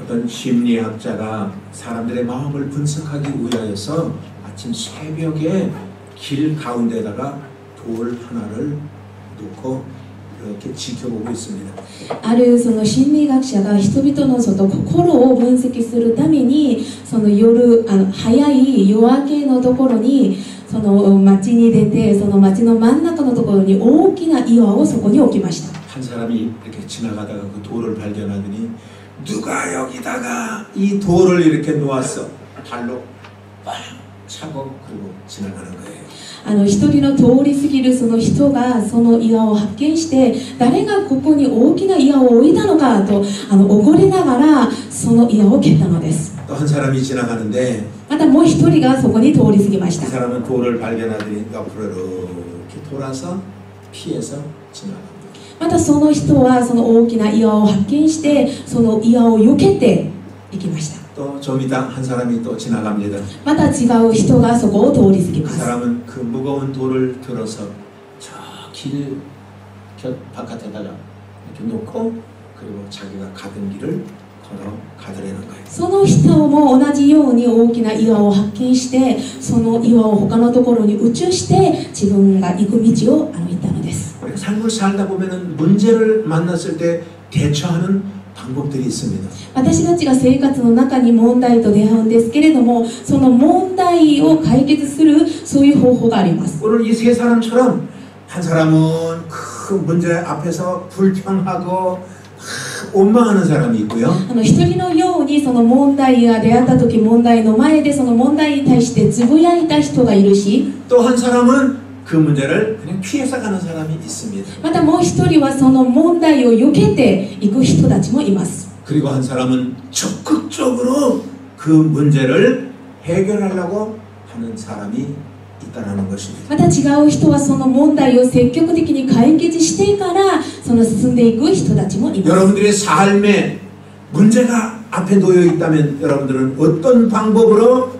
어떤 심리학자가 사람들의 마음을 분석하기 위하여서 아침 새벽에 길 가운데다가 돌 하나를 놓고 이렇게 지켜보고 있습니다. あるその心理学者が人々の心を分析するためにその夜早い夜明けのところにその町に出てその町の真ん中のところに大きな岩をそこに置きました。 한 사람이 이렇게 지나가다가 그 돌을 발견하더니 누가 여기다가 이 돌을 이렇게 놓았어. 발로 빵 차고 그리고 지나가는 거예요. 一人の通り過ぎるその人がその岩を発見して誰がここに大きな岩を置いたのかと怒りながらその岩を蹴ったのです。 또 한 사람이 지나가는데 またもう一人がそこに通り過ぎまし 그 た。 사람은 돌을 발견하더니 옆으로 이렇게 돌아서 피해서 지나갑니다. またその人はその大きな岩を発見してその岩を避けて行きました。 또 좀 이따 한 사람이 또 지나갑니다. また違う人がそこを通り過ぎ 그 ます。 사람은 그 무거운 돌을 들어서 저 길 바깥에다가 이렇게 놓고 그리고 자기가 가던 길을 걸어가더라는 거예요. その人も同じように大きな岩を発見してその岩を他のところに移して自分が行く道を歩いたのです。 우리가 삶을 살다 보면은 문제를 만났을 때 대처하는 방법들이 있습니다. 私たちが生活の中に問題と出会うんですけれどもその問題を解決するそういう方法があります。 오늘 이 세 사람처럼 한 사람은 큰 문제 앞에서 불평하고 원망하는 사람이 있고요. 一人のようにその問題が出会った時問題の前でその問題に対してつぶやいた人がいるし 또 한 사람은 그 문제를 그냥 피해서 가는 사람이 있습니다. またもう一人はその問題を避けていく人たちもいます。 그리고 한 사람은 적극적으로 그 문제를 해결하려고 하는 사람이 있다는 것입니다. また違う人はその問題を積極的に解決してからその進んでいく人たちもいます。 여러분들의 삶에 문제가 앞에 놓여 있다면 여러분들은 어떤 방법으로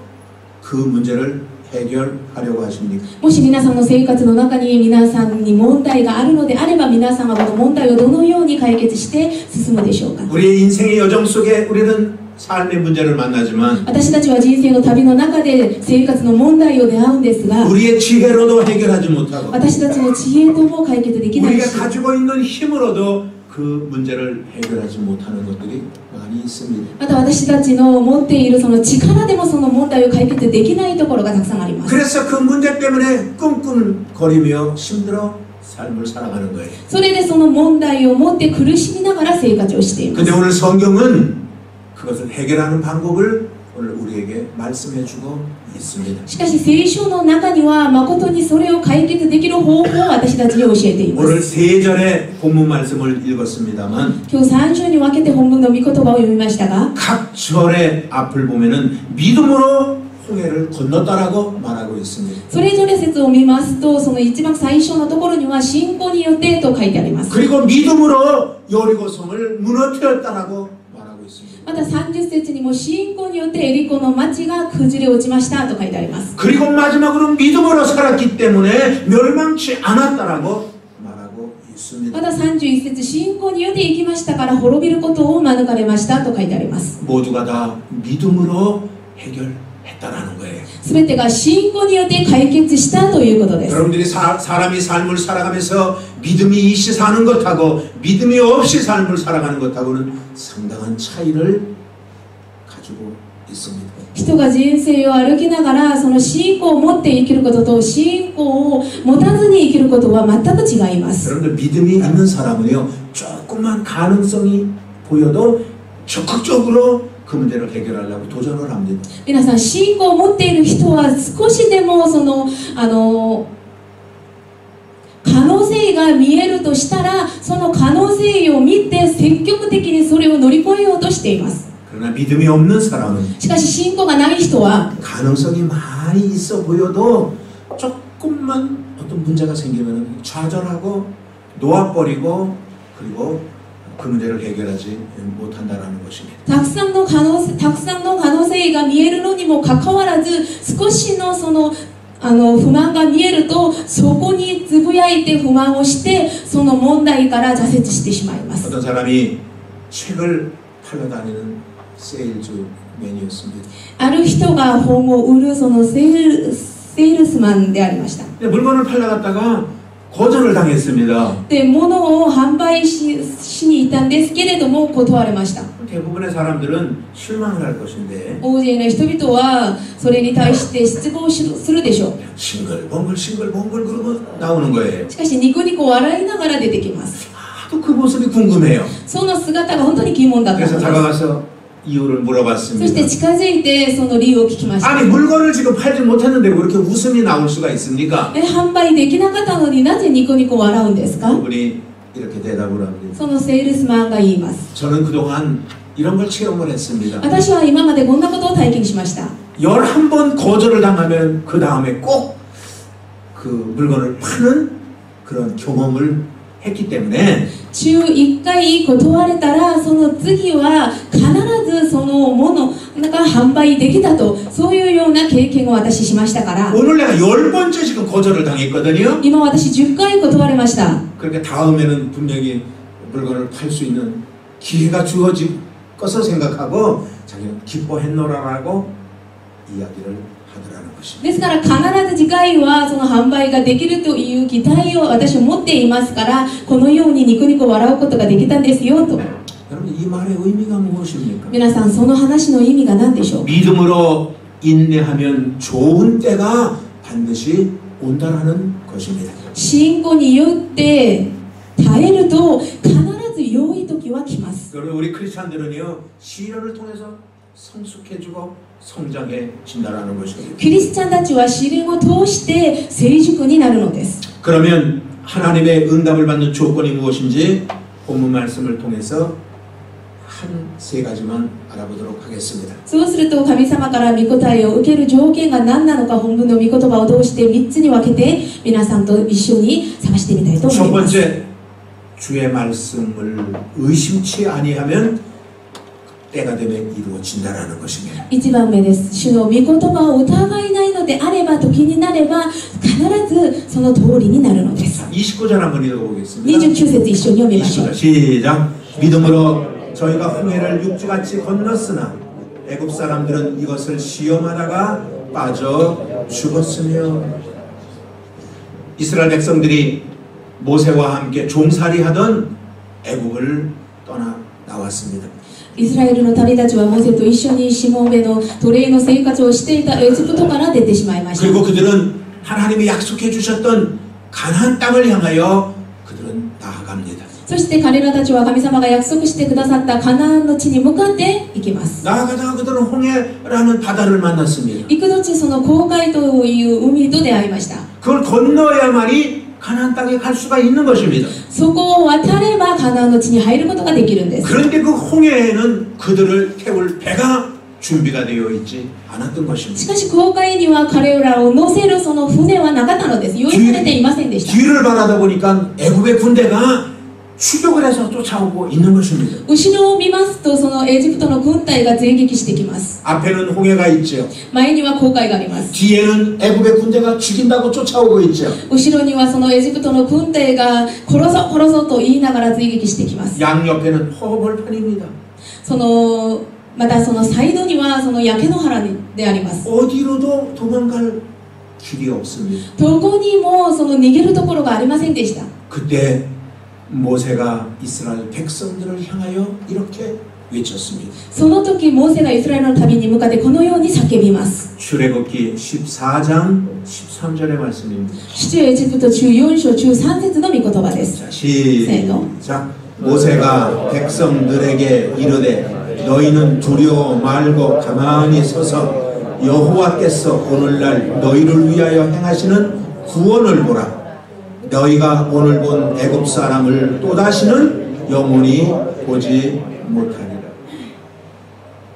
그 문제를 해결하려고 하십니까? もし皆さんの生活の中に皆さんに問題があるのであれば皆さんはこの問題をどのように解決して進むでしょうか。 우리의 인생의 여정 속에 우리는 삶의 문제를 만나지만 私たちは人生の旅の中で生活の問題を出会うんですが 우리의 지혜로도 해결하지 못하고 私たちの知恵とも解決できない 우리가 し 가지고 있는 힘으로도 그 문제를 해결하지 못하는 것들이 많이 있습니다. また私たちの持っているその力でもその問題を解決できないところがたくさんあります。 그래서 그 문제 때문에 끙끙거리며 힘들어 삶을 살아가는 거예요. それでその問題を持って苦しみながら生活をしています。 근데 오늘 성경은 그것을 해결하는 방법을 오늘 우리에게 말씀해 주고 있습니다. しかし聖書の中には誠にそれを解決できる方法を私たちに教えています。 오늘 세 절의 본문 말씀을 읽었습니다만 今日3章に分けて本文の御言葉を読みましたが 각 절의 앞을 보면은 믿음으로 홍해를 건넜다라고 말하고 있습니다. それぞれ説を見ますとその一番最初のところには信仰によってと書いてあります。 그리고 믿음으로 여리고성을 무너뜨렸다라고 말하고 있습니다. また30節にも信仰によってエリコの町が崩れ落ちましたと書いてあります。 그리고 마지막으로 믿음으로 살았기 때문에 멸망치 않았다라고 말하고 있습니다. また31節信仰によって生きましたから滅びることを免れましたと書いてあります。 모두가 다 믿음으로 해결했다라는 거예요. すべてが信仰によって解決したということです。 여러분들이 사람이 삶을 살아가면서 믿음이 있이 사는 것하고 믿음이 없이 삶을 살아가는 것하고는 상당한 차이를 가지고 있습니다. 人が人生を歩きながらその信仰を持って生きることと信仰を持たずに生きることは全く違います。 여러분들 믿음이 있는 사람은요 조금만 가능성이 보여도 적극적으로 그 문제를 해결하려고 도전을 합니다. 皆さん信仰を持っている人は少しでもその可能性が見えるとしたらその可能性を見て積極的にそれを乗り越えようとしています。 그러나 믿음이 없는 사람은 しかし信仰がない人は 가능성이 많이 있어 보여도 조금만 어떤 문제가 생기면 좌절하고 놓아버리고 그리고 그 문제를 해결하지 못한다라는 것입니다. たくさんの可能性が見えるのにもかかわらず少しのその不満が見えるとそこにつぶやいて不満をしてその問題から挫折してしまいます。 어떤 사람이 책을 팔러 다니는 세일즈맨이었습니다. ある人が本を売るそのセールスマンでありました。 물건을 팔러갔다가 거절을 당했습니다. で、物を販売しに行ったんですけれども断られました。 대부분의 사람들은 실망을 할 것인데 大勢の人々はそれに対して失望するでしょう。 싱글벙글 그러고 나오는 거예요. しかしニコニコ笑いながら出てきます。 하도 그 모습이 궁금해요. その姿が本当に疑問だったん 그래서 です。 다가가서 이유를 そして 물어봤습니다. 近づいてその理由を聞きました。 아니 물건을 지금 팔지 못했는데 왜 그렇게 웃음이 나올 수가 있습니까? 販売できなかったのになぜニコニコ笑うんですか？ 그분이 이렇게 대답을 합니다. そのセールスマンが言います。 저는 그동안 이런 걸 체험을 했습니다. 私は今までこんなことを体験しました。 11번 거절을 당하면 그 다음에 꼭 그 물건을 파는 그런 경험을 했기 때문에 11回断れたらその次は必ずそのものが販売できたと、そういうような経験を私しましたから、 오늘 내가 10번째 지금 거절을 당했거든요. 今私10回断れました。 그러니까 다음에는 분명히 물건을 팔 수 있는 기회가 주어질 것을 생각하고 자기는 기뻐했노라라고 이야기를 하더라는 것입니다. ですから必ず次回はその販売ができるという期待を私は持っていますから、このようにニコニコ笑うことができたんですよと。 여러분 이 말의 의미가 무엇입니까? 皆さんその話の意味が何でしょう？ 믿음으로 인내하면 좋은 때가 반드시 온다라는 것입니다. 信仰によって耐えると必ず良い時は来ます。 그리고 우리 크리스찬들은요 시련을 통해서 성숙해지고 성장해진다라는 것입니다. キリスチャンたちは試練を通して成熟になるのです。 그러면 하나님의 응답을 받는 조건이 무엇인지 본문 말씀을 통해서 한 세 가지만 알아보도록 하겠습니다. そうすると神様から御答えを受ける条件が何なのか、本文の御言葉を通して3つに分けて皆さんと一緒に探してみたいと 첫 思います。 번째, 주의 말씀을 의심치 아니하면 때가 되면 이루어진다라는 것입니다. 1番目です。主の御言葉を疑いないのであれば、時になれば必ずその通りになるのです。 29절 한번 읽어보겠습니다. 29節一緒に読みましょう。 29절 시작. 믿음으로 저희가 홍해를 육지같이 건넜으나 애굽 사람들은 이것을 시험하다가 빠져 죽었으며. 이스라엘 백성들이 모세와 함께 종살이하던 애굽을 떠나 나왔습니다. イスラエルの民たちはモーセと一緒にしもべの奴隷の生活をしていたエジプトから出てしまいました。 그리고 그들은 하나님이 약속해 주셨던 가나안 땅을 향하여 그들은 나아갑니다. そして彼らたちは神様が約束してくださったカナンの地に向かって行きます。 나아가다가 그들은 홍해라는 바다를 만났습니다. 行く途中、その紅海という海と出会いました。 그걸 건너야만이 가나안 땅에 갈 수가 있는 것입니다. そこを渡ればカナンの地に入ることができるんです。 그런데 그 홍해에는 그들을 태울 배가 준비가 되어 있지 않았던 し 것입니다. かし紅海には彼らを乗せるその船はなかったのです。用意されていませんでした。 뒤를 바라다 보니까 애굽의 군대가 추격을 해서 쫓아오고 있는 것입니다. 後ろを見ますと、そのエジプトの軍隊が追撃してきます。 앞에는 홍해가 있죠. 前には紅海があります。 뒤에는 애굽의 군대가 죽인다고 쫓아오고 있죠. 後ろにはそのエジプトの軍隊が殺そう殺そうと言いながら追撃してきます。 양옆에는 허벌판입니다. またそのサイドにはその焼け野原であります。 어디로도 도망갈 길이 없습니다. どこにもその逃げるところがありませんでした。 그때 모세가 이스라엘 백성들을 향하여 이렇게 외쳤습니다. その時モーセがイスラエルの民に向かってこのように叫びます。 출애굽기 14장 13절의 말씀입니다. 出エジプト中4章中3節の御言葉です。 자, 시작. 모세가 백성들에게 이르되 너희는 두려워 말고 가만히 서서 여호와께서 오늘날 너희를 위하여 행하시는 구원을 보라. 너희가 오늘 본 애굽 사람을 또다시는 영원히 보지 못하리라.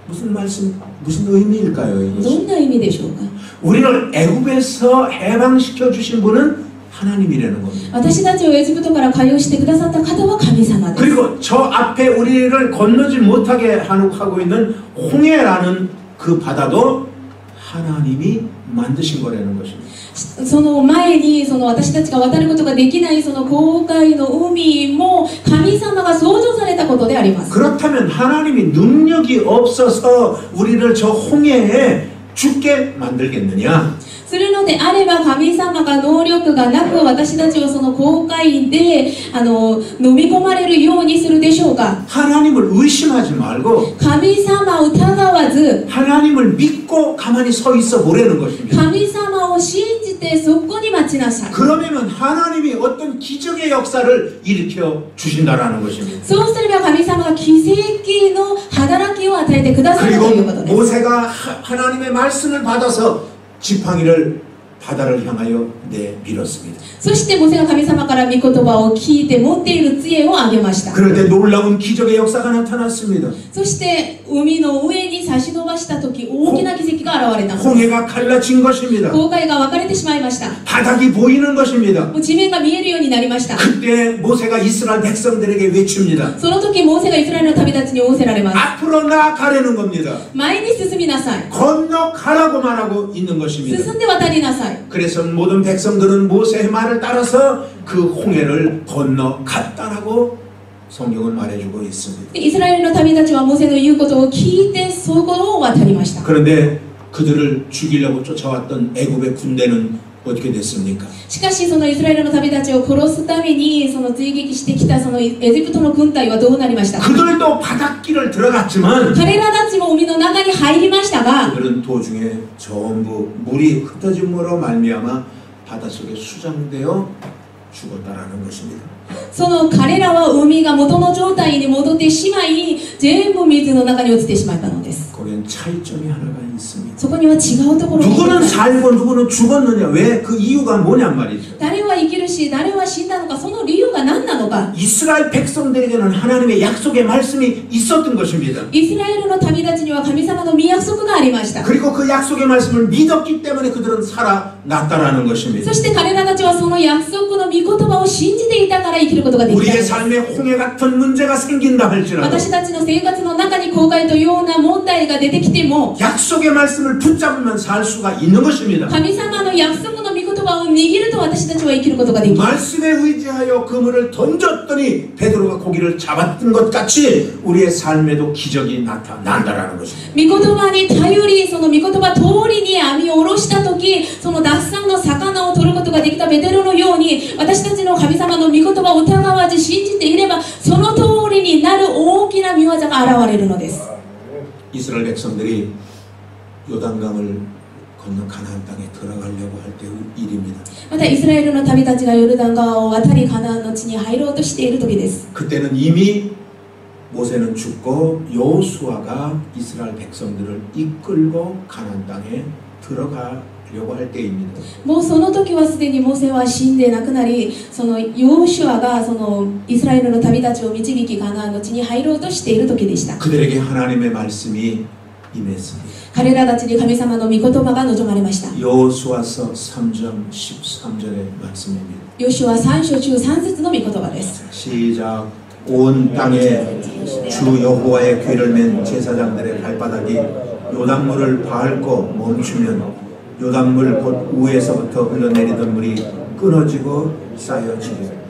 무슨 말씀, 무슨 의미일까요? ど 이것이? んな意味でしょうか。 우리를 애굽에서 해방시켜 주신 분은 하나님이라는 겁니다. 私たちをエジプトから解放してくださった方は神様です。 그리고 저 앞에 우리를 건너지 못하게 하고 있는 홍해라는 그 바다도 하나님이 만드신 거라는 것입니다. その前にその私たちが渡ることができないその紅海の海も神様が創造されたことであります。 그렇다면 하나님이 능력이 없어서 우리를 저 홍해에 죽게 만들겠느냐? するのであれば神様が能力がなく私たちをその紅海で飲み込まれるようにするでしょうか。 하나님을 의심하지 말고 神様を疑わず 하나님을 믿고 가만히 서 있어 보라는 것입니다. 神様を信じてそこに待ちなさい。 그러면 하나님이 어떤 기적의 역사를 일으켜 주신다라는 것입니다. そうすれば神様が奇跡の働きを与えてくださるということ 그리고 です。 모세가 하나님의 말씀을 받아서 지팡이를 바다를 향하여 내밀었습니다. そしてモセが神様から御言葉を聞いて持っている杖をあげました。 그럴 때 놀라운 기적의 역사가 나타났습니다. そして海の上に差し伸ばした時大きな奇跡が現れたのです。 홍해가 갈라진 것입니다. 紅海が分かれてしまいました。 바닥이 보이는 것입니다. もう地面が見えるようになりました。 그때 모세가 이스라엘 백성들에게 외칩니다. その時モーセがイスラエルの旅立ちに仰せられます。 앞으로 나아가려는 겁니다. 前に進みなさい。 건너가라고 말하고 있는 것입니다. 進んで渡りなさい。 그래서 모든 백성들은 모세의 말을 따라서 그 홍해를 건너갔다라고 성경은 말해주고 있습니다. イスラエルの旅立ちはモーセの言うことを聞いてそこを渡りました。 그런데 그들을 죽이려고 쫓아왔던 애굽의 군대는 어떻게 됐습니까? しかしそのイスラエルの旅立ちを殺すためにその追撃してきたそのエジプトの軍隊はどうなりましたか。 그들도 바닷길을 들어갔지만 彼らたちも海の中に入りましたが 그들은 도중에 전부 물이 흩어짐으로 말미암아 바닷속에 수장되어 죽었다라는 것입니다. その彼らは海が元の状態に戻ってしまい全部水の中に落ちてしまったのです。 거기엔 차이점이 하나가 있습니다. そこには違うところがありま 누구는 す。 살고 누구는 죽었느냐? 왜? 그 이유가 뭐냔 말이죠. 誰は生きるし誰は死んだのかその理由が何なのか。 이스라엘 백성들에게는 하나님의 약속의 말씀이 있었던 것입니다. イスラエルの旅立ちには神様の御約束がありました。 그리고 그 약속의 말씀을 믿었기 때문에 그들은 살아났다라는 것입니다. そして彼らたちはその約束の御言葉を信じていたから生きることができたので 우리의 す。 삶에 홍해 같은 문제가 생긴다 할지라도 私たちの生活の中に後悔というような問題が出てきても 약속의 말씀을 붙잡으면 살 수가 있는 것입니다. 神様の約束の御言葉を握ると私たちは生きることができます。 말씀에 의지하여 그물을 던졌더니 베드로가 고기를 잡았던 것 같이 우리의 삶에도 기적이 나타난다라는 것입니다. 御言葉に頼りその御言葉通りに網を下ろした時その脱散の魚を取ることができたペテロのように私たちの神様の御言葉を疑わず信じていればその通りになる大きな御業が現れるのです。 이스라엘 백성들이 요단강을 건너 가나안 땅에 들어가려고 할 때 일입니다. またイスラエルの旅たちがヨルダン川を渡りカナンの地に入ろうとしている時です。 그때는 이미 모세는 죽고 여호수아가 이스라엘 백성들을 이끌고 가나안 땅에 들어가려고 할 때입니다. もうその時はすでにモーセは死んで亡くなりそのヨシュアがそのイスラエルの旅たちを導きカナンの地に入ろうとしている時でした。 그들에게 하나님의 말씀이 임했습니다. 彼らたちに神様の御言葉が望まれました。 여호수아서 3장 13절의 말씀입니다. ヨシュア3章中3節の御言葉です。 시작. 온 땅에 주 여호와의 궤를 맨 제사장들의 발바닥이 요단물을 밟고 멈추면 요단물 곧 위에서부터 흘러내리던 물이 끊어지고 쌓여지리라.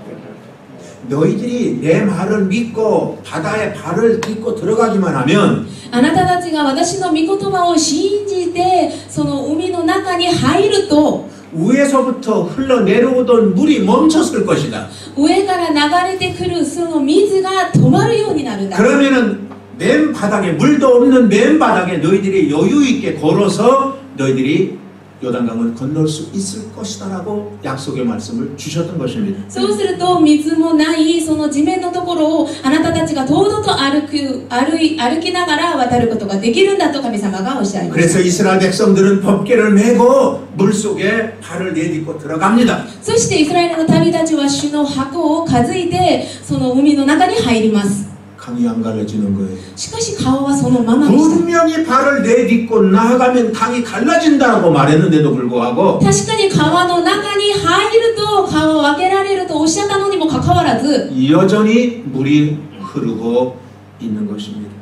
너희들이 내 말을 믿고 바다에 발을 딛고 들어가기만 하면 あなたたちが私の御言葉を信じてその海の中に入ると 위에서부터 흘러내려오던 물이 멈췄을 것이다. 上から流れてくるその水が止まるようになるんだ。 그러면은 맨 바닥에 물도 없는 맨 바닥에 너희들이 여유 있게 걸어서 너희들이 요단강을 건널 수 있을 것이다라고 약속의 말씀을 주셨던 것입니다. そうすると水もないその地面のところをあなたたちが堂々と歩きながら渡ることができるんだと神様がおっしゃいました。 그래서 이스라엘 백성들은 법궤를 메고 물속에 발을 내딛고 들어갑니다. そしてイスラエルの旅たちは主の箱を担いでその海の中に入ります。 강이 안 갈라지는 거예요. しかし川はそのままでした。 분명히 발을 내딛고 나아가면 강이 갈라진다고 말했는데도 불구하고 確かに川の中に入ると川を分けられるとおっしゃったのにもかかわらず 여전히 물이 흐르고 있는 것입니다.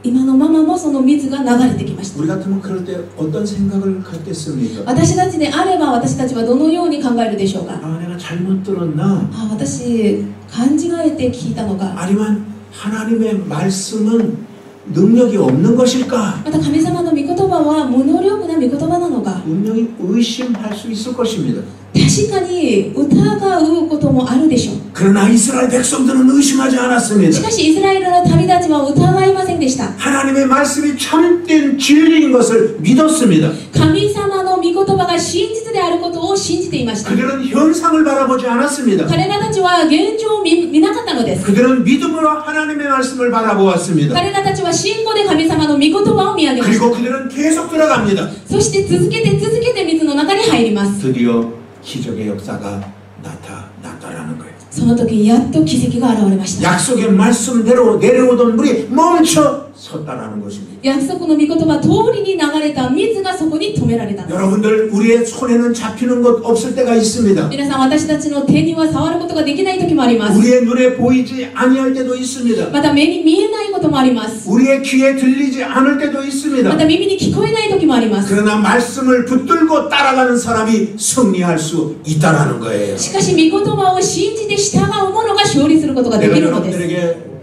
今のままもその水が流れてきました。 우리 같으면 그럴 때 어떤 생각을 갖겠습니까? 私たちであれば私たちはどのように考えるでしょうか。 아, 내가 잘못 들었나? 私勘違えて聞いたのか、 아니면 하나님의 말씀은 능력이 없는 것일까? また神様の御言葉は無能力な御言葉なのか。 분명히 의심할 수 있을 것입니다. 確かに疑うこともあるでしょう。 그러나 이스라엘 백성들은 의심하지 し 않았습니다. かしイスラエルの旅たちは疑いませんでした。 하나님의 말씀이 참된 진리인 것을 믿었습니다. 神様の御言葉が真実であることを信じていました。 그들은 현상을 바라보지 않았습니다. 彼らたちは現状を見なかったのです。 그들은 믿음으로 하나님의 말씀을 바라보았습니다. 彼らたちは信仰で神様の御言葉を見上げました。 그리고 그들은 계속 들어갑니다. そして続けて水の中に入ります。 드디어 기적의 역사가 나타났다라는 거예요. その時やっと奇跡が現れました。 약속의 말씀대로 내려오던 물이 멈춰 섰다라는 것입니다. 約束の御言葉通りに流れた水がそこに止められたんです。 여러분들 우리의 손에는 잡히는 것 없을 때가 있습니다. 皆さん、私たちの手には触ることができない時もあります。 우리의 눈에 보이지 아니할 때도 있습니다. また目に見えないこともあります。 우리의 귀에 들리지 않을 때도 また 있습니다. 耳に聞こえない時もあります。 그러나 말씀을 붙들고 따라가는 사람이 승리할 수 있다라는 거예요. しかし御言葉を信じて従う者が勝利することがで 내가 きるのです。 여러분들에게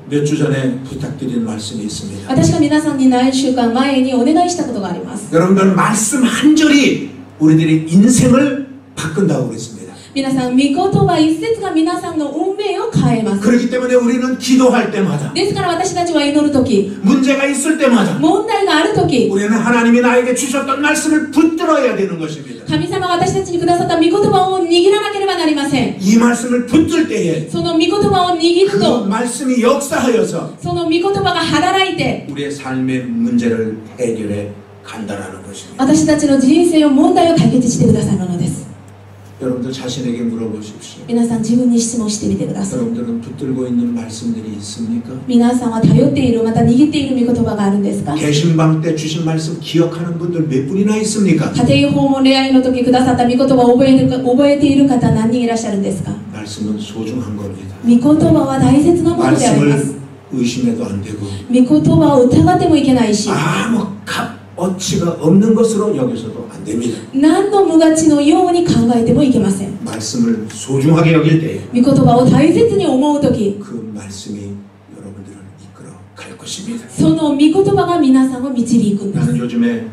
몇 주 전에 부탁드린 말씀이 있습니다. 私が皆さんに何週間前にお願いしたことがあります。 여러분들 말씀 한 절이 우리들의 인생을 바꾼다고 그랬습니다. 皆さん、御言葉一節が皆さんの運命を変えます。 그렇기 때문에 우리는 기도할 때마다 ですから私たちは祈るとき、 문제가 있을 때마다 問題があるとき、 우리는 하나님이 나에게 주셨던 말씀을 붙들어야 되는 것입니다. 神様が私たちにくださった御言葉を握らなければなりません。 이 말씀을 붙들 때에 その御言葉を握る 그 と、 말씀이 역사하여서 その御言葉が働いて、 우리의 삶의 문제를 해결해 간다라는 것입니다. 私たちの人生を問題を解決してくださるのです。 여러분들 자신에게 물어보십시오. 皆さん、自分に質問してみてください。 여러분들은 붙들고 있는 말씀들이 있습니까? 皆さんは頼っている、また握っている御言葉があるんですか？ 계신방 때 주신 말씀 기억하는 분들 몇 분이나 있습니까? 家庭訪問礼拝の時くださった御言葉を覚えている方何人いらっしゃるんですか？ 말씀은 소중한 겁니다. 御言葉は大切なものであります。 말씀을 의심해도 안 되고 御言葉を疑ってもいけないし、 아무 값어치가 없는 것으로 여겨서도 안 됩니다. 何の無価値のように考えてもいけません。 말씀을 소중하게 여길 때에 御言葉を大切に思う時、 그 말씀이 여러분들을 이끌어 갈 것입니다. その御言葉が皆さんを導くんです。 나는 요즘에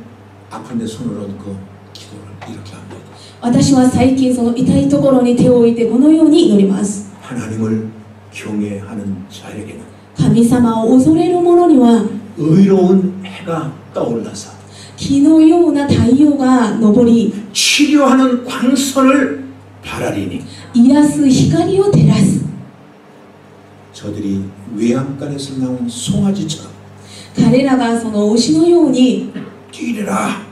아픈데 손을 얹고 기도를 이렇게 합니다. 私は最近その痛いところに手を置いてこのように祈ります。 하나님을 경외하는 자에게는 神様を恐れる者には 의로운 해가 떠올라서 木のような太陽が昇り、 치료하는 광선을 바라리니 癒す光を照らす。 저들이 외양간에서 나온 송아지처럼 彼らがその牛のように 뛰리라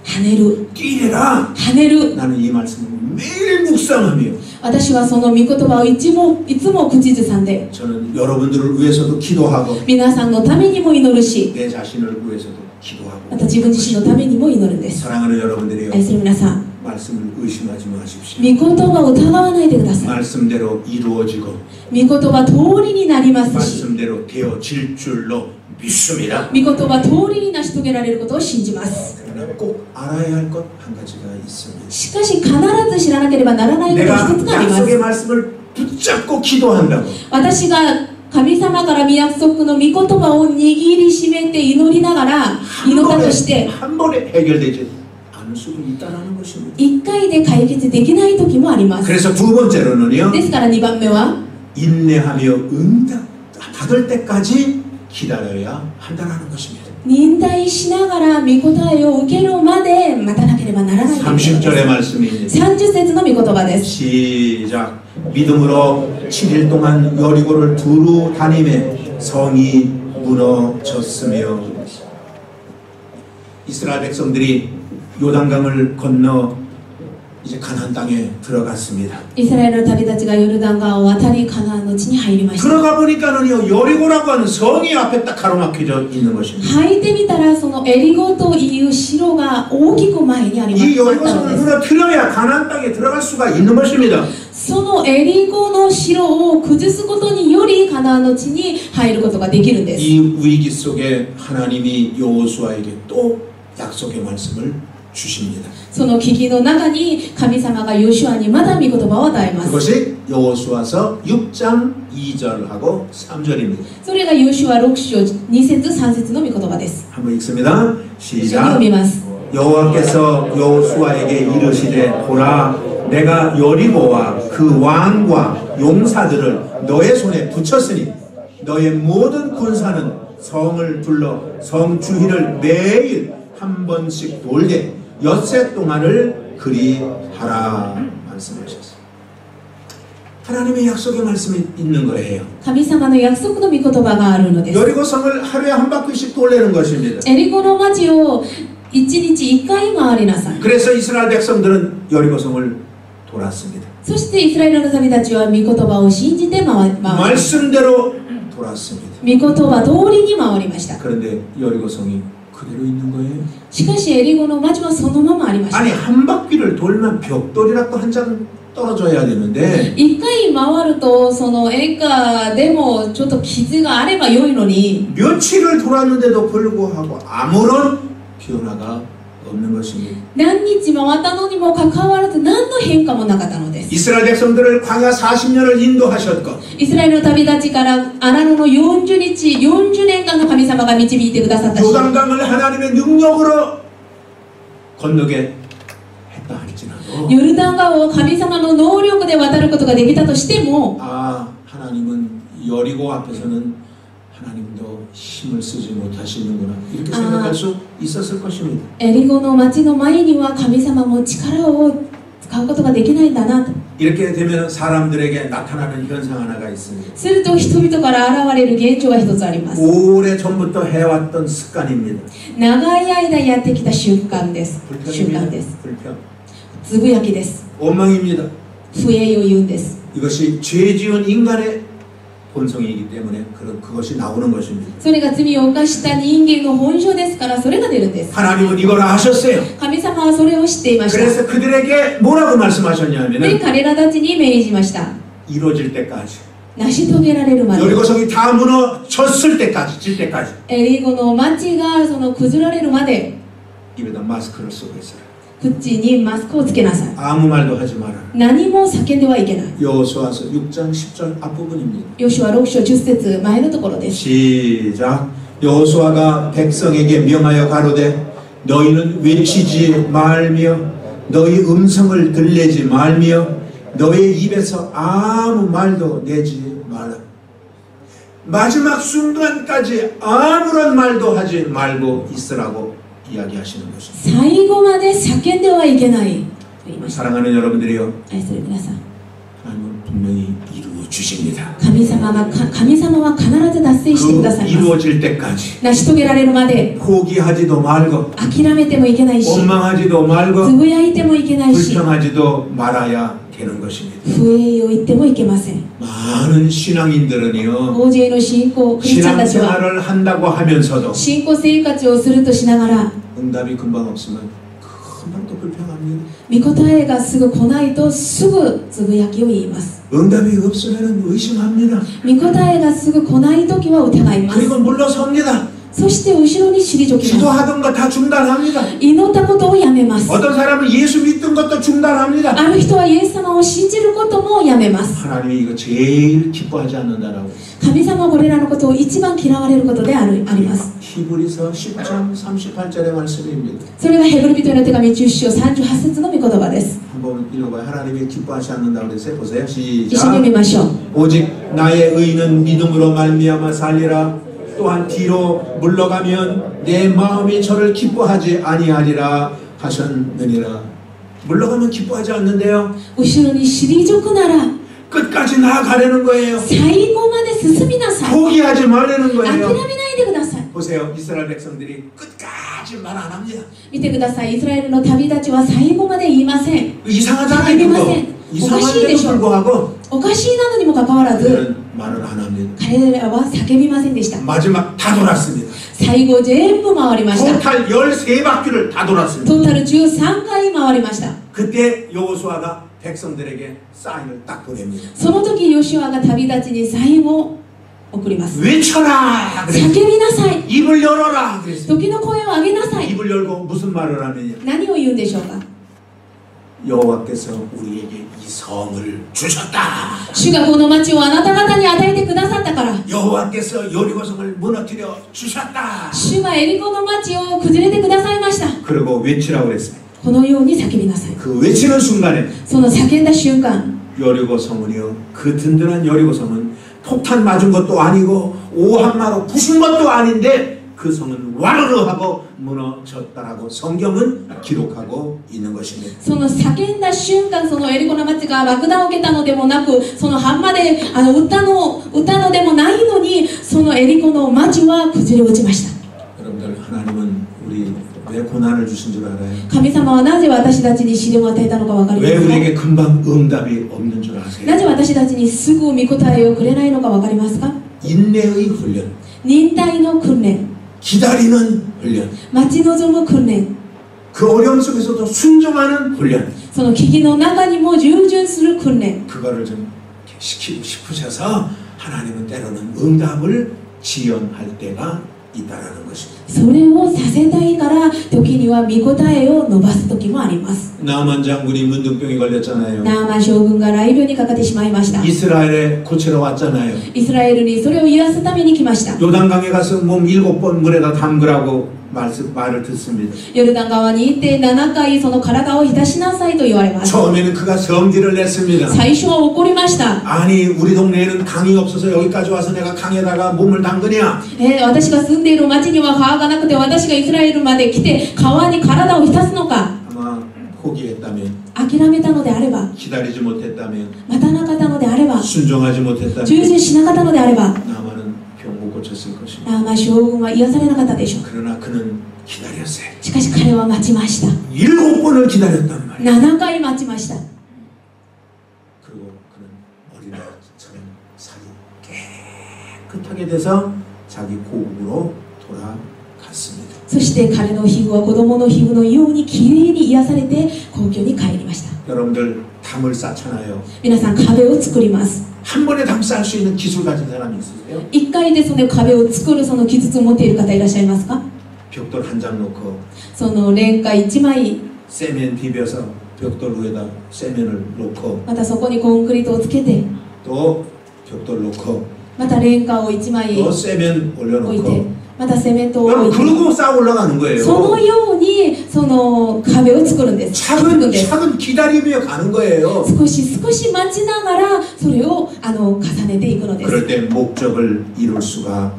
跳ねる、 뛰리라 跳ねる。 나는 이 말씀을 매일 묵상하며 私はその御言葉をいつも口ずさんで、 저는 여러분들을 위해서도 기도하고 皆さんのためにも祈るし、 내 자신을 위해서도 ま 기도하고 た自分自身のためにも祈るんです。 사랑하는 여러분들이요 愛する皆さん、 말씀을 의심하지 마십시오. 御言葉を疑わないでください。 말씀대로 이루어지고 御言葉通りになりますし、 말씀대로 되어질 줄로 믿습니다. 御言葉通りに成し遂げられることを信じます。 그러나 꼭 알아야 할 것 한 가지가 있습니다. しかし必ず知らなければならないことが 내가 一つがあります。 약속의 말씀을 붙잡고 기도한다고 私が神様から御約束の御言葉を握りしめて祈りながら祈ったとして、 한 번에 해결되지 않을 수도 있다는 것입니다. 一回で解決できない時もあります。 그래서 두 번째로는요 ですから2番目は、 인내하며 응답 받을 때까지 기다려야 한다는 것입니다. 忍耐しながら御答えを受けるまで待たなければならないということです。 30절의 말씀입니다. 30節の御言葉です。 시작. 믿음으로 7일 동안 여리고를 두루 다니매 성이 무너졌으며. 이스라엘 백성들이 요단강을 건너 이제 가나안 땅에 들어갔습니다. イスラエルの旅たちがヨルダン川を渡りカナンの地に入りました。 들어가 보니까는요, 여리고라고 하는 성이 앞에 딱 가로막혀져 있는 것입니다. 入ってみたらそのエリゴという城が大きく前にありま 이 したの 여리고성을 です。 무너뜨려야 가나안 땅에 들어갈 수가 있는 것입니다. そのエリゴの城を崩すことによりカナンの地に入ることができるんです。 이 위기 속에 하나님이 여호수아에게 또 약속의 말씀을 주십니다. その危機の中に神様がヨシュアにまだ御言葉を与えます。 그것이 여호수아서 6장 2절하고 3절입니다. それがヨシュア6章2節3節の御言葉です。 한번 읽습니다. 一緒に 시작. 読みます。 여호와께서 여호수아에게 이르시되 보라 내가 여리고와 그 왕과 용사들을 너의 손에 붙였으니 너의 모든 군사는 성을 둘러 성 주위를 매일 한 번씩 돌되 엿새 동안을 그리하라 말씀하셨습니다. 하나님의 약속의 말씀이 있는 거예요. 神様の約束の御言葉があるのです。 여리고성을 하루에 한 바퀴씩 돌리는 것입니다. エリゴの町を1日1回回りなさい。 그래서 이스라엘 백성들은 여리고성을 돌았습니다. そしてイスラエルの民たちは御言葉を信じて回りました。 말씀대로 돌았습니다. 御言葉通りに回りました。 그런데 여리고성이 그대로 있는 거예요. しかしエリゴの町はそのままありました。 아니 한 바퀴를 돌면 벽돌이라도 한 장 떨어져야 되는데 一回回るとその演歌でもちょっと傷があれば良いのに 며칠을 돌았는데도 불구하고 아무런 변화가 없는 것입니다. 何日回ったのにもかかわらず何の変化もなかったのです。 이스라엘 백성들을 광야 40년을 인도하셨고 イスラエルの旅立ちから荒野の40日40年間の神様が導いてくださったし 요단강을 하나님의 능력으로 건너게 했다 할지라도 ヨルダン川を神様の能力で渡ることができたとしても 아 하나님은 여리고 앞에서는 하나님도 힘을 쓰지 못하시는구나 이렇게 생각할 수 있었을 것입니다. エリゴの町の前には神様も力を使うことができないんだなと 이렇게 되면 사람들에게 나타나는 현상 하나가 있습니다. すると人々から現れる現象が一つあります。 오래전부터 해왔던 습관입니다. 長い間やってきた習慣です。習 불평입니다. 慣です。 불평. つぶやきです。 원망입니다. 不栄を言うんです。 이것이 죄 지은 인간의 본성이기 때문에 그것이 나오는 것입니다. それが罪を犯した人間の本性ですからそれが出るんです。 하나님은 이걸 아셨어요. 神様はそれを知っていました。 그래서 그들에게 뭐라고 で 말씀하셨냐면은 彼らたちに命じました。 이루어질 때까지 成し遂げられるまで 여리고성이 다 무너졌을 때까지 질 때까지 エリゴの町がその崩られるまで 입에다 마스크를 쓰고 있어요. 口にマスクをつけなさい。 아무 말도 하지 마라. 何も叫んではいけない。 여호수아서 6장 10절 앞부분입니다. ヨシュア6章10節前のところです。 시작. 여호수아가 백성에게 명하여 가로되 너희는 외치지 말며 너희 음성을 들리지 말며 너희 입에서 아무 말도 내지 말라. 마지막 순간까지 아무런 말도 하지 말고 있으라고 이야기하시는 것입니다. 最後まで叫んではいけないと言いました。 사랑하는 여러분들이요, 愛する皆さん、 하나님은 분명히 이루어 주십니다. 神様は必ず達成してくださ 그 います。 이루어질 때까지 成し遂げられるまで 포기하지도 말고 諦めてもいけないし、 원망하지도 つ 말고 ぶやいてもいけないし、 불평하지도 말아야 되는 것입니다. 不栄を言ってもいけません。 많은 신앙인들은요, 大勢の信仰クリスチャンたちは 신앙생활을 한다고 하면서도 信仰生活をするとしながら 응답이 금방 없으면 금방 또 불평합니다. 御答えがすぐ来ないとすぐつぶやきを言います。 응답이 없으면 의심합니다. 御答えがすぐ来ないときは疑います。 그리고 물러섭니다. そして後ろに退きます。 기도하던 거 다 중단합니다. 祈ったことをやめます。 어떤 사람은 예수 믿던 것도 중단합니다. ある人はイエス様を信じることもやめます。 하나님이 이거 제일 기뻐하지 않는다라고. 神様はこれらのことを一番嫌われることであります。 히브리서 10장 38절의 말씀입니다. それがヘブル人への手紙10章38節の御言葉です。 한번 읽어봐요. 하나님이 기뻐하지 않는다고 그랬어요. 보세요. 一緒に 시작. 読みましょう。 오직 나의 의는 믿음으로 말미암아 살리라. 또한 뒤로 물러가면 내 마음이 저를 기뻐하지 아니하리라 하셨느니라. 물러가면 기뻐하지 않는데요. 後ろに退くなら 끝까지 나아가려는 거예요. 最後まで進みなさい。 포기하지 말라는 諦め 거예요. ないでください。 보세요. 이스라엘 백성들이 끝까지 끝까지 말 안 합니다. 見てください。イスラエルの旅立ちは最後まで言いません。 이상하잖아요. 叫びま 그거. せん。おかしいで 이상한데도 しょ。 불구하고 おかしいなのにもかかわらず 그들은 말을 안 합니다. 彼らは叫びませんでした。 마지막 다 돌았습니다. 最後全部回りました。 토탈 13바퀴를 다 돌았습니다. トータル13回回りました。 그때 여호수아가 백성들에게 사인을 딱 보냅니다. その時ヨシュアが旅立ちにサインを送ります。 외쳐라! 叫びなさい。 입을 열어라! 그랬어요. 時の声を上げなさい。 입을 열고 무슨 말을 하느냐? 何を言うんでしょうか。 여호와께서 우리에게 이 성을 주셨다. 主がこの町をあなた方に与えてくださったから。 여호와께서 여리고성을 무너뜨려 주셨다. 主がエリコの町を崩れてくださいました。 그리고 외치라고 그랬어요. このように叫びなさい。 그 외치는 순간에 その叫んだ瞬間、 여리고성은요, 그 든든한 여리고성은 폭탄 맞은 것도 아니고 오한마로 부순 것도 아닌데 그 성은 와르르 하고 무너졌다라고 성경은 기록하고 있는 것입니다. その叫んだ瞬間、そのエリコの町が爆弾を受けたのでもなく、そのハンマで撃ったのでもないのに、そのエリコの町は崩れ落ちました。 여러분들, 하나님은 우리 왜 고난을 주신 줄 알아요? 神様はなぜ私たちに試練を与えたのか分かりま 왜 すか。 우리에게 금방 응답이 없는 줄 아세요? なぜ私たちにすぐ御答えをくれないのか分かりますか。 인내의 훈련, 忍耐の訓練、 기다리는 훈련, 待ち望む訓練、 그 어려움 속에서도 순종하는 훈련, その危機の中にも従順する訓練、 그거를 좀 시키고 싶으셔서 하나님은 때로는 응답을 지연할 때가 있다라는 것입니다. それをさせたいから時には御答えを伸ばす時もあります。 나만 장군이 문둥병이 걸렸잖아요. ナーマン将軍が雷病にかかってしまいました。 이스라엘에 고치러 왔잖아요. イスラエルにそれを癒すために来ました。 요단강에 가서 몸 7번 물에다 담그라고 말을 듣습니다. ヨルダン川に行って7回その体を浸しなさいと言われます。 처음에는 그가 성질을 냈습니다. 最初は怒りました。 아니 우리 동네에는 강이 없어서 여기까지 와서 내가 강에다가 몸을 담그냐? 私が住んでいる町には川がなくて私がイスラエルまで来て川に体を浸すのか。 아마 포기했다면, 諦めたのであれば、 기다리지 못했다면, 待たなかったのであれば、 순종하지 못했다면 従順しなかったのであれば、 나만은 병 못 고쳤을 것입니다. ナーマン将軍は癒されなかったでしょう。 그러나 그는 기다렸어요. しかし彼は待ちました。 7번을 기다렸단 말이에요. 7回待ちました。 그리고 그는 어린아이처럼 살이 깨끗하게 돼서 자기 고국으로 돌아갔습니다. そして彼の皮膚は子供の皮膚のようにきれいに癒されて皇居に帰りました。 여러분들 담을 쌓잖아요. 皆さん壁を作ります。 한 번에 담 쌓을 수 있는 기술 가진 사람이 있으세요? 1回でその壁を作るその技術を持っている方いらっしゃいますか。 벽돌 한 장 놓고 そのレンガ1枚、 세면 비벼서 벽돌 위에다 세면을 놓고 またそこにコンクリートをつけて、 또 벽돌 놓고 またレンガを1枚 또 세면 置いて、 올려놓고 またセメントを置 여러분 いて、 그러고 쌓아 올라가는 その 거예요. ようにその壁を作るんです。作るんです。 차근 기다리며 가는 거예요. 少し少し待ちながらそれを重ねていくのです。 그럴 때 목적을 이룰 수가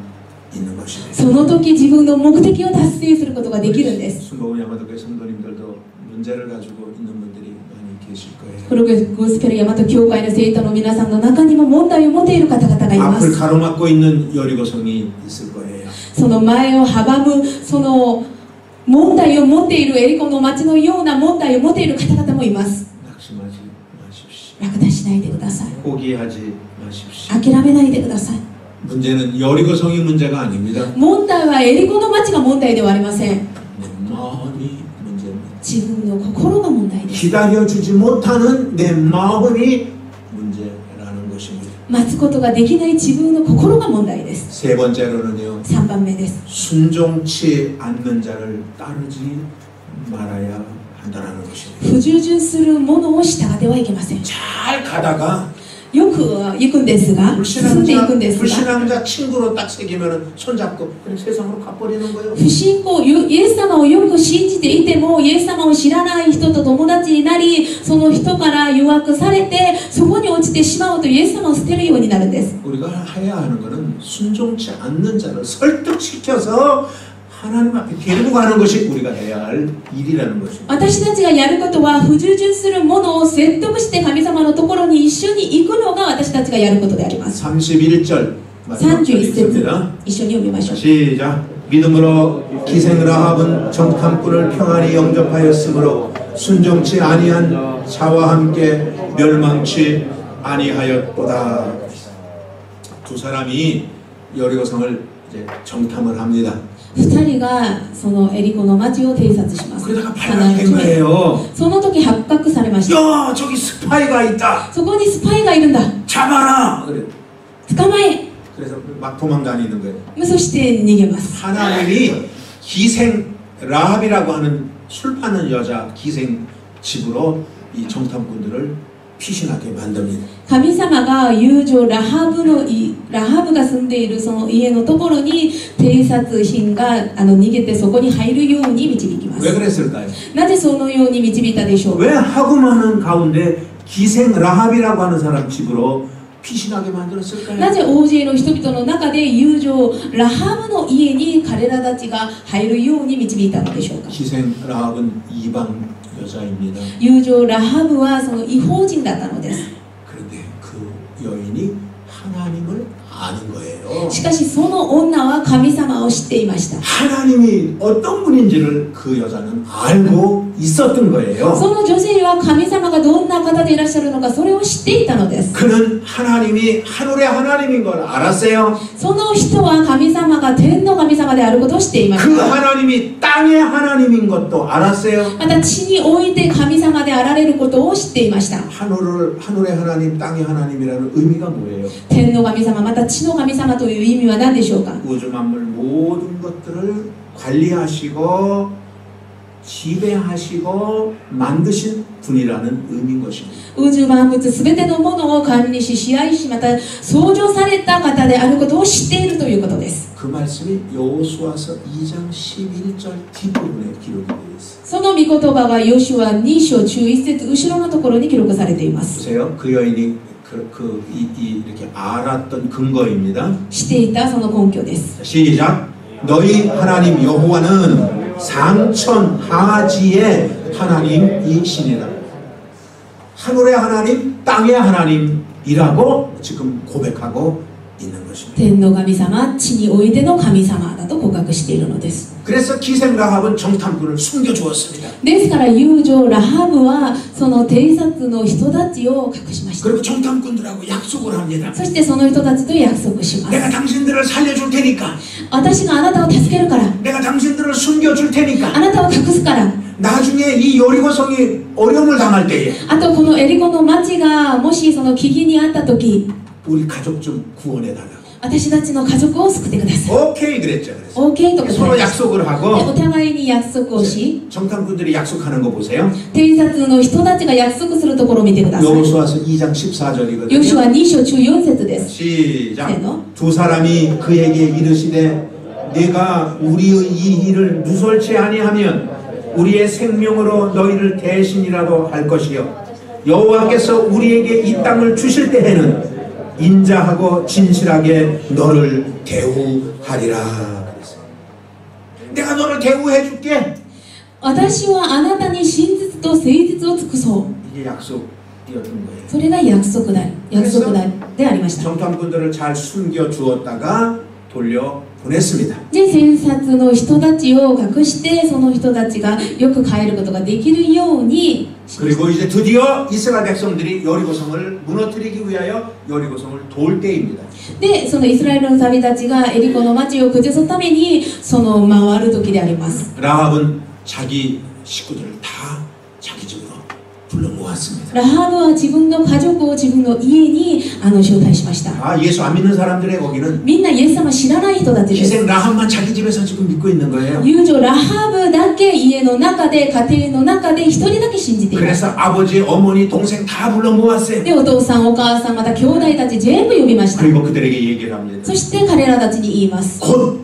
있는 것입니다. その時自分の目的を達成することができるんです。 순복음 야마도교회 성도님들도 문제를 가지고 있는 분들이 많이 계실 거예요. このゴスペル大和教会の生徒の皆さんの中にも問題を持っている方々がいま 앞을 す。 가로막고 있는 여리고성이 있을 거예요. その前を阻むその問題を持っているエリコの町のような問題を持っている方々もいます。 낙심하지 마십시오. 落胆しないでください。 포기하지 마십시오. 諦めないでください。 문제는 여리고성이 문제가 아닙니다. 問題はエリコの町が問題ではありません。 내 마음이 문제입니다. 自分の心が問題です。 기다려주지 못하는 내 마음이 문제라는 것입니다. 待つことができない自分の心が問題です。 세 번째로는요. 3番目です。 순종치 않는 자를 따르지 말아야 한다는 것입니다. 不従順するものを従ってはいけません。 잘 가다가 よく行くんですが、進んでいくんですが、 불신앙자 친구로 딱 새기면 손잡고 그냥 세상으로 가버리는 거예요. 不信仰、イエス様をよく信じていても、イエス様を知らない人と友達になり、その人から誘惑されて、そこに落ちてしまうとイエス様を捨てるようになるんです。 우리가 해야 하는 것은 순종치 않는 자를 설득시켜서 하나님 앞에 데리고 가는 것이 우리가 해야 할 일이라는 것입니다. 私たちがやることは、不従順するものを説得して神様のところに一緒に行くのが私たちがやることであります。 31절 마지막 절이 31節 있습니다. 一緒に読みましょう。 시작. 믿음으로 기생 라합은 정탐꾼을 평안히 영접하였으므로 순종치 아니한 자와 함께 멸망치 아니하였도다. 두 사람이 여리고성을 이제 정탐을 합니다. 二人がそのエリコの町を偵察します。 그러다가 발각된 거예요. その時発覚されました。 야, 저기 스파이가 있다. そこにスパイがいるんだ。 잡아라. 그래. 捕まえ。 그래서 막 도망다니는 거예요. そして逃げます。 하나님이 기생 라합이라고 하는 술 파는 여자 기생 집으로 이 정탐꾼들을 피신하게 만듭니다. 神様が友情ラハブが住んでいるその家のところに偵察兵が逃げてそこに入るように導きま 왜 す。 그랬을까요? なぜそのように導いたでしょう 왜 か。 하고 많은 가운데 기생 라합이라고 하는 사람 집으로 피신하게 만들었을까요? なぜ大勢の人々の中で友情ラハブの家に彼らたちが入るように導いたのでしょうか。 기생 라합은 이방 여자입니다. 友情ラハブはその異邦人だったのです。 그런데 그 여인이 하나님을 아는 거예요. しかしその女は神様を知っていました。 하나님이 어떤 분인지를 그 여자는 알고 있었던 거예요. その女性は神様がどんな方でいらっしゃるのかそれを知っていたのです。 그는 하나님이 하늘의 하나님인 걸 알았어요. その人は神様が天の神様であることを知っていまし 그 た。 하나님이 땅의 하나님인 것도 알았어요. また地において神様であられることを知っていました。 하늘의 하나님, 땅의 하나님이라는 의미가 뭐예요? 天の神様また地の神様という意味は何でしょうか。 우주 만물 모든 것들을 관리하시고 지배하시고 만드신 분이라는 의미인 것입니다. 宇宙万物すべてのものを管理し支配しまた創造された方であることを知っているということです。 그 말씀이 여호수아서 2장 11절 뒷부분에 기록이 되어 있어요. その御言葉がヨシュア2章11節後ろのところに記録されています。 보세요. 그 여인이 이렇게 알았던 근거입니다. 知っていたその根拠です。 시작. 너희 하나님 여호와는 상천 하지의 하나님이시니라. 하늘의 하나님, 땅의 하나님이라고 지금 고백하고 있는 것입니다. 天の神様、地においての神様だと告白しているのです。 그래서 기생 라합은 정탐꾼을 숨겨주었습니다. ですから友情ラハブはその偵察の人たちを隠しました。 그리고 정탐꾼들하고 약속을 합니다. そしてその人たちと約束します。 내가 당신들을 살려줄 테니까, 私があなたを助けるから、 내가 당신들을 숨겨줄 테니까, あなたを隠すから、 나중에 이 여리고성이 어려움을 당할 때에 あとこのエリコの町がもしその危機にあった時、 우리 가족 좀 구원해달라고. 私たちの家族を救ってください。 오케이 그랬죠. 그래서 OK と答え 서로 ました。 약속을 でお 하고 互いに約束をし、 정탐꾼들이 약속하는 거 보세요. 偵察の人たちが約束するところを見てください。 여호수아서 2장 ヨシュ 14절이거든요. ア2章14節です。 시작. 네, 두 사람이 그에게 이르시되 네가 우리의 이 일을 누설치 아니하면 우리의 생명으로 너희를 대신이라도 할 것이요 여호와께서 우리에게 이 땅을 주실 때에는 인자하고 진실하게 너를 대우하리라. 그랬어요. 내가 너를 대우해 줄게. 私はあなたに真実と誠実を尽くそう。 이게 약속이었던 거예요. それが約束でありました。 정탐꾼들을 잘 숨겨 주었다가 돌려 보냈습니다. で、偵察の人たちを隠して、その人たちがよく帰ることができるようにしました。 그리고 이제 드디어 이스라엘 백성들이 여리고성을 무너뜨리기 위하여 여리고성을 돌 때입니다. で、そのイスラエルの民たちがエリコの町を崩すためにその回る時であります。 라합은 자기 식구들을 다 자기 집으로 불러 모았습니다. ラハブは自分の家族を自分の家に招待しました。 아, 예수 안 믿는 사람들의 거기는 みんなイエス様知らない人たちです。 기생 라합만 자기 집에서 지금 믿고 있는 거예요. 友情ラハブだけ家の中で家庭の中で一人だけ信じています。 그래서 아버지, 어머니, 동생 다 불러 모았어요. で、お父さんお母さんまた兄弟たち全部呼びました。 그리고 그들에게 얘기를 합니다. そして彼らたちに言います。 곧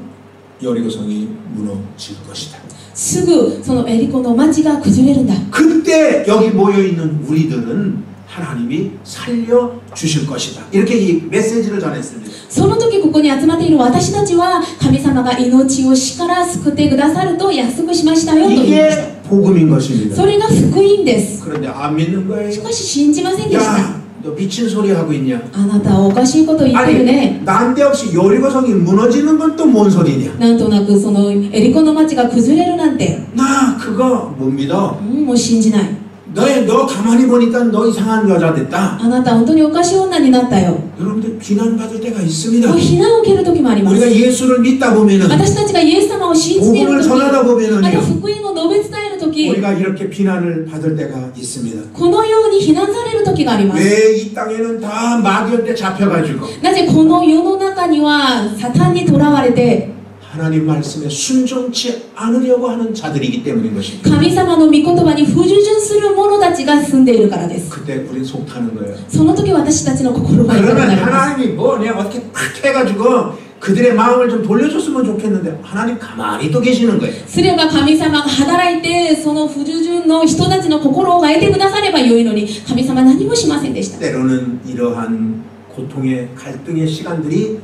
여리고성이 무너질 것이다. すぐそのエリコの町が崩れるんだ。 그때 여기 모여있는 우리들은 하나님이 살려주실 것이다. 이렇게 이 메시지를 전했습니다. その時ここに集まっている私たちは神様が命を死から救ってくださると約束しましたよと言いました。 이게 복음인 것입니다. それが福音です。 그런데 안 믿는 거예요. しかし信じませんでした。 야, 너 미친 소리 하고 있냐? あなたはおかしいこと言ってる 아니 ね 난데없이 여리고성이 무너지는 건 또 뭔 소리냐? なんとなくそのエリコの町が崩れるなんて 나 그거 못 믿어. もう信じない 너 가만히 보니까 너 이상한 여자 됐다. あなた本当におかしい女になったよ 여러분들 비난받을 때가 있습니다. もう非難を受ける時もあります 우리가 예수를 믿다 보면은 私たちがイエス様を信じている 복음을 時 전하다 また 보면은요 福音を述べ伝える時 우리가 이렇게 비난을 받을 때가 있습니다. このように非難される時があります 왜 이 땅에는 다 마귀한테 잡혀가지고 なぜこの世の中にはサタンにとらわれて 하나님 말씀에 순종치 않으려고 하는 자들이기 때문인 것입니다. 神様の御言葉に不従順する者たちが住んでいるからです 그때 우리 속타는 거예요. その時私たちの心が痛く 그러면 なります 하나님이 뭐 그냥 어떻게 탁 해가지고 그들의 마음을 좀 돌려줬으면 좋겠는데 하나님 가만히 또 계시는 거예요. すれば神様が働いてその不従順の人たちの心を変えてくださればよいのに神様は何もしませんでした 때로는 이러한 고통의 갈등의 시간들이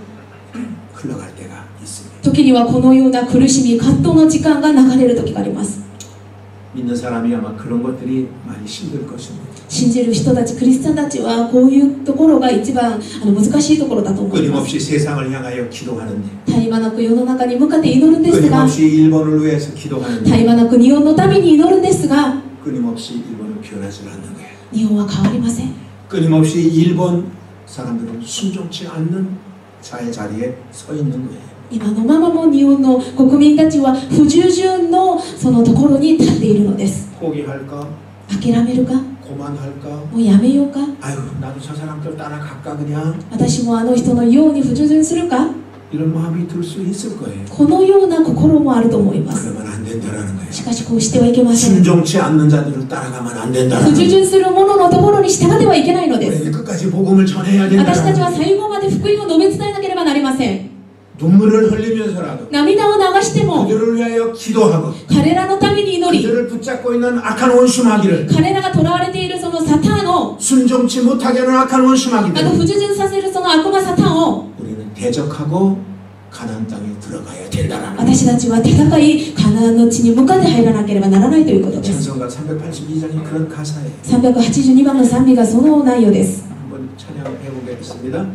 흘러갈 때가 있습니다. 時にはこのような苦しみ葛藤の時間が流れる時があります 믿는 사람이 아마 그런 것들이 많이 힘들 것입니다. 信じる人たちクリスチャンたちはこういうところが一番難しいところだと思います 끊임없이 세상을 향하여 기도하는데 絶え間なく世の中に向かって祈るんですが 끊임없이 일본을 위해서 기도하는데 絶え間なく日本のために祈るんですが 끊임없이 일본은 변하지 않는 거예요. 日本は変わりません 끊임없이 일본 사람들은 순종치 않는 자의 자리에 서 있는 거예요. 今のままも日本の国民たちは不従順のそのところに立っているのです 포기할까? 諦めるか 고만할까? もうやめようか 아유 나도 저 사람들 따라갈까 그냥 私もあの人のように不従順するか 이런 마음이 들 수 있을 거예요. このような心もあると思います 그러면 안 된다라는 거예요. しかしこうしてはいけません 순종치 않는 자들을 따라가면 안 不 된다라는 従 거예요. 順する者のところに従ってはいけないのです 우리는 끝까지 복음을 전해야 私たち 된다라는 は 거예요. 最後まで福音を述べ伝えなければなりません 눈물을 흘리면서라도 涙を流しても 그들을 위하여 기도하고 彼らのために祈り 그들을 붙잡고 있는 악한 원수마귀를 彼らが囚われているそのサタンを 순종치 못하게 하는 악한 あと 원수마귀들 不従順させるその悪魔サタンを 우리는 대적하고 가나안 땅에 들어가야 된다라는 거예요. 私たちは戦いカナンの地に向かって入らなければならないということです 찬송가 382장이 그런 가사예요. 382番の賛美がその内容です 한번 찬양해 보겠습니다.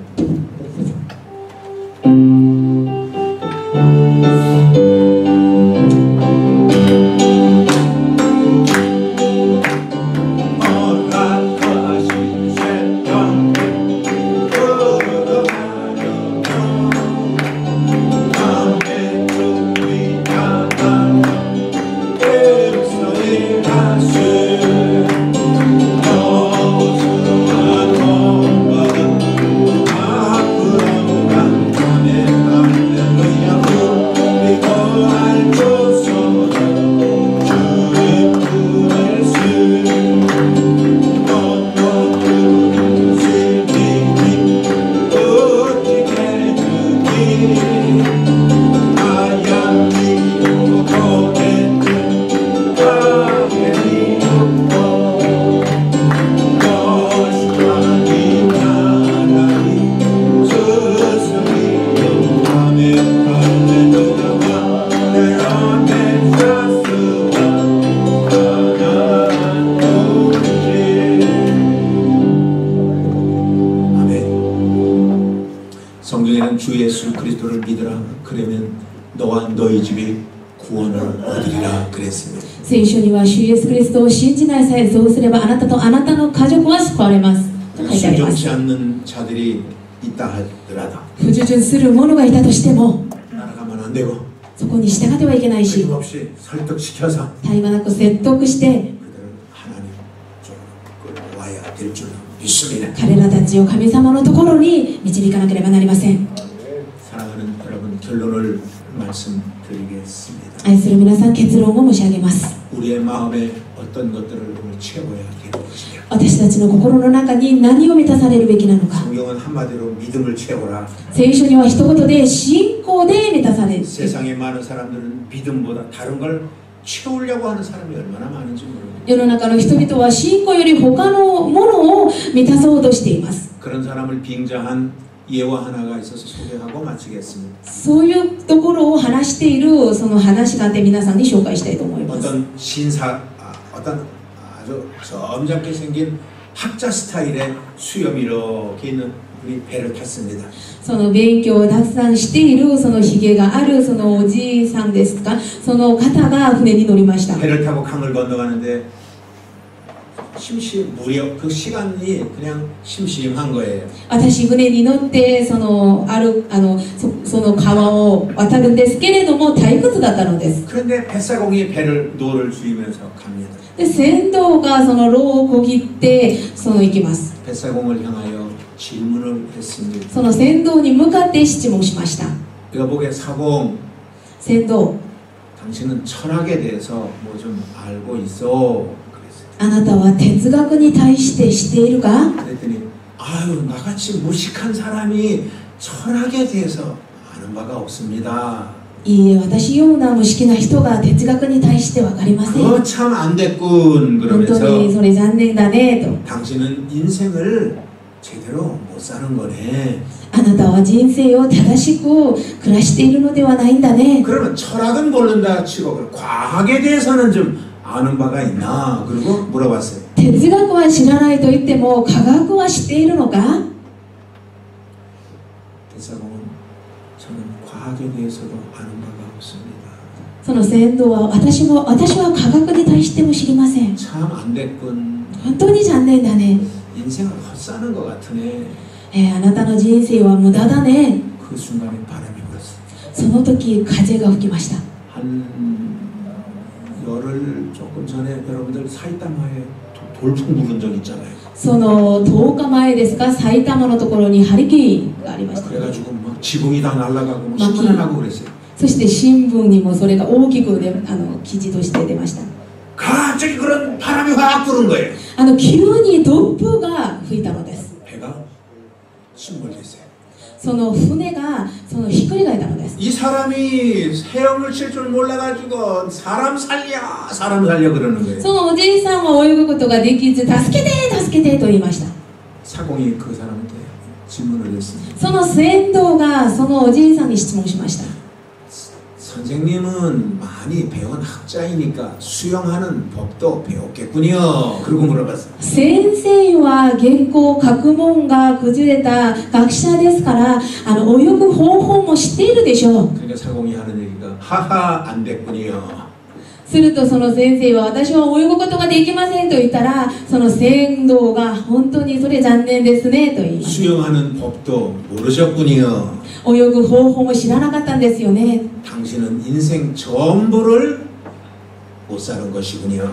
성경에는 주 예수 그리스도를 믿으라 그러면 너와 너희 집이 구원을 얻으리라 그랬습니다. 聖書には主イエスキリストを信じないさえそうすればあなたとあなたの家族は救われますと書いてあります 순종치 않는 자들이 있다 하더라도 不従順する者がいたとしても 따라가면 안 되고 そこに従ってはいけないし 끊임없이 설득시켜서 絶え間なく説得して 그들을 하나님 쪽으로 끌어와야 될 줄 믿습니다. 彼らたちを神様のところに導かなければなりません 사랑하는 여러분 결론을 말씀드리겠습니다. 愛する皆さん結論を申し上げます 우리의 마음에 어떤 것들을 오늘 채워야 되는 것이냐. 私たちの心の中に何を満たされるべきなのか 성경은 한마디로 믿음을 채워라. 聖書には一言で信仰で満たされる 세상의 많은 사람들은 믿음보다 다른 걸 채우려고 하는 사람이 얼마나 많은지 모르겠어요. 世の中の人々は信仰より他のものを満たそうとしています 그런 사람을 빙자한 예화 하나가 있어서 소개하고 마치겠습니다. そういうところを話しているその話があって皆さんに紹介したいと思います 어떤 신사, 어떤 아주 점잖게 생긴 학자 스타일의 수염 이렇게 있는 분이 배를 탔습니다. その勉強をたくさんしているそのひげがあるそのおじいさんですか、その方が船に乗りました。 배를 타고 강을 건너가는데 무려 그 시간이 그냥 심심한 거예요. 私船に乗ってその川を渡るんですけれども退屈だったのです。 그런데 뱃사공이 배를 노를 쥐면서 갑니다. で船頭がその櫓をこぎって行きます。 뱃사공을 향하여 질문을 했습니다. その船頭に向かって質問しました。 내가 보기에 사공, 船頭、 당신은 철학에 대해서 뭐 좀 알고 있어? 그랬어요. あなたは哲学に対して知っているか？ 그랬더니 아유 나같이 무식한 사람이 철학에 대해서 아는 바가 없습니다. いいえ、私ような無識な人が哲学に対して分かりません。 그거 참 안 됐군 本当 그러면서 にそれ残念だねと。 당신은 인생을 제대로 못 사는 거네. あなたは人生を正しく暮らしているのではないんだね。 그러면 철학은 모른다 치고 그럼 과학에 대해서는 좀 아는 바가 있나? 그리고 물어봤어요. 哲学は知らないと言っても科学は知っているのか？ 대사공은 저는 과학에 대해서도 아는 바가 없습니다. その船頭は私は科学に対しても知りません。 참 안 됐군. 本当に残念だね。 인생을 헛사는 것 같으네. あなたの人生は無駄だね。 그 순간에 바람이 불었어요. その時風が吹きました。 한 열흘 조금 전에 여러분들 사이타마에 돌풍 부른 적 있잖아요. その10日前ですか、埼玉のところにハリケーンがありました。 그래가지고 막 지붕이 다 날아가고 신문에 나고 그랬어요. そして新聞にもそれが大きく記事として出ました。 갑자기 그런 바람이 확 부는 거예요. 急に突風が吹いたのです。 배가 침몰됐어요. その船がひっくり返ったのです。 이 사람이 헤엄을 칠 줄 몰라가지고 사람 살려 그러는 거예요. そのおじいさんは泳ぐことができず、助けて助けてと言いました。 사공이 그 사람한테 질문을 했습니다. その船頭がそのおじいさんに質問しました。 선생님은 많이 배운 학자이니까 수영하는 법도 배웠겠군요. 그러고 물어봤어요. 先生は原稿学問が崩れた学者ですから泳ぐ方法も知っているでしょう。 그러니까 사공이 하는 얘기가 하하 안 됐군요. するとその先生は私は泳ぐことができませんと言ったら、その船頭が本当にそれ残念ですねと言います。 수영하는 법도 모르셨군요. 泳ぐ方法も知らなかったんですよね。 당신은 인생 전부를 못 사는 것이군요.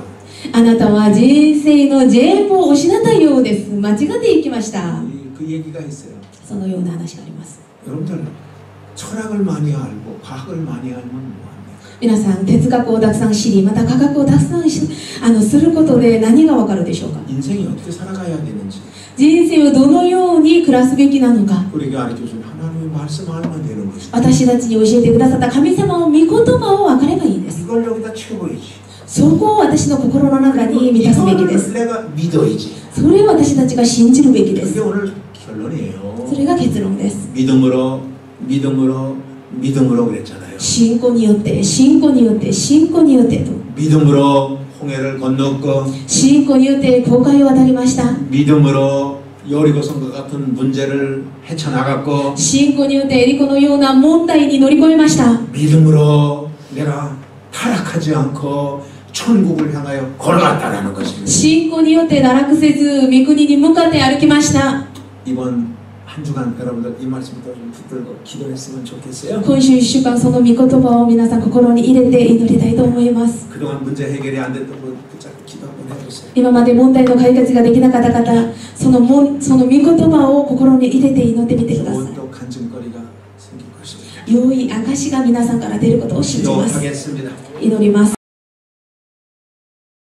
あなたは人生の全部を失ったようです。間違っていきました。 그 얘기가 있어요. そのような話があります。 여러분들 철학을 많이 알고 과학을 많이 알면 뭐합니까? 皆さん哲学をたくさん知り、また科学をたくさんすることで何がわかるでしょうか。 인생이 어떻게 살아가야 되는지 人生をどのように暮らすべきなのか。 우리에게 가르쳐준 하나님의 말씀 알면 되는 것이죠. 私たちに教えてくださった神様の御言葉を分かればいいです。 이걸 여기다 채워야지. そこを私の心の中に満たすべきです。 내가 믿어야지. それを私たちが信じるべきで 그게 す。 오늘 결론이에요. それが結論です。 믿음으로 그랬잖아요. 信仰によって、信仰によって、信仰によってと。 믿음으로 홍해를 건넜고 信仰によって航海を渡りました。 믿음으로 여리고성과 같은 문제를 헤쳐나갔고 信仰によってエリコのような問題に乗り越えました。 믿음으로 내가 타락하지 않고 천국을 향하여 걸어갔다라는 것입니다. 信仰によって堕落せず、御国に向かって歩きました。 이번 한 주간 여러분들 이 말씀부터 좀 붙들고 기도했으면 좋겠어요. 今週1週間その御言葉を皆さん心に入れて祈りたいと思います。 그동안 문제 해결이 안 됐던 분 붙잡고 기도 한번 해보세요. 今まで問題の解決ができなかった方、その御言葉を心に入れて祈ってみてください。 좋은 또 간증거리가 생길 것입니다. 良い証が皆さんから出ることを信じます。 기도하겠습니다. 祈ります。